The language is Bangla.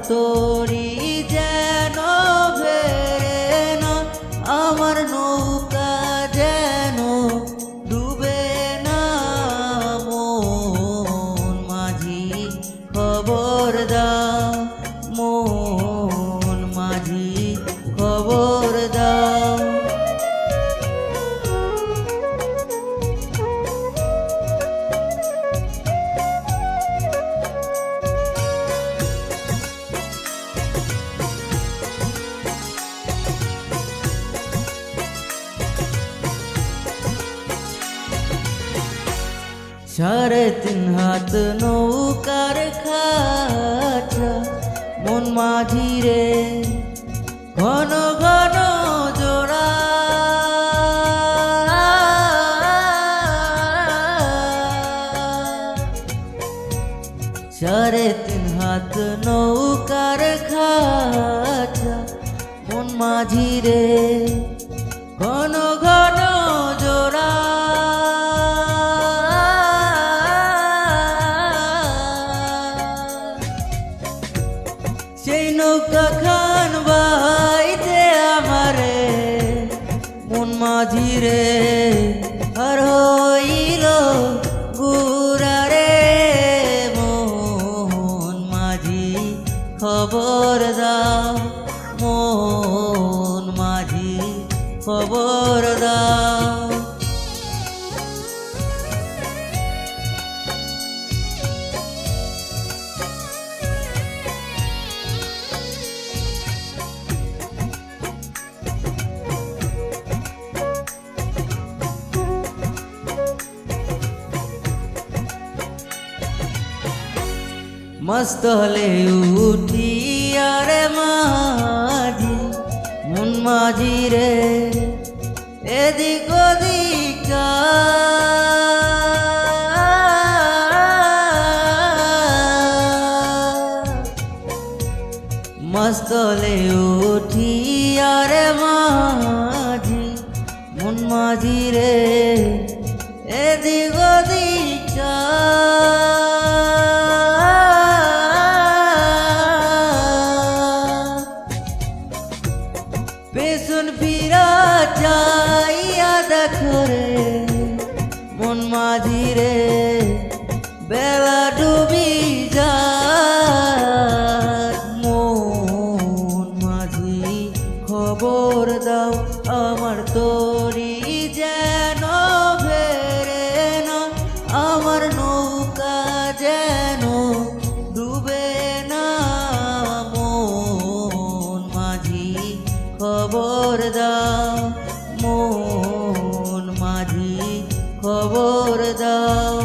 তরি যেন ভেড়ে না, আমার নৌকা যেন ডুবে না। মন মাঝি খবর দাও, মন মাঝি খবর দাও। সাড়ে তিন হাত নৌকার খাঁচা, মন মাঝি রে ঘন ঘন জোড়া। সাড়ে তিন হাত নৌকার খাঁচা, মন মাঝি রে ঘন ঘন জোড়া। সেই নৌকা খান বাইতে আমারে মন মাঝি রে আর হইল গুড়া রে। মন মাঝি খবর দাও, মন মাঝি খবর দাও। মস্ত হলে উঠি আরে মাঝি, মন মাঝি রে এদিক ওদিক। মস্ত হলে উঠি আরে মাঝি, মন মাঝি রে এদিক ওদিক। পেছন ফিরা চাইয়া দেখো রে মন মাঝি রে বেলা ডুবি যায়। মন মাঝি খবর দাও, আমার তরি যেন ভেড়ে না, আমার নৌকা যেন ডুবে না। মন মাঝি খবর দাও, মন মাঝি খবর দাও।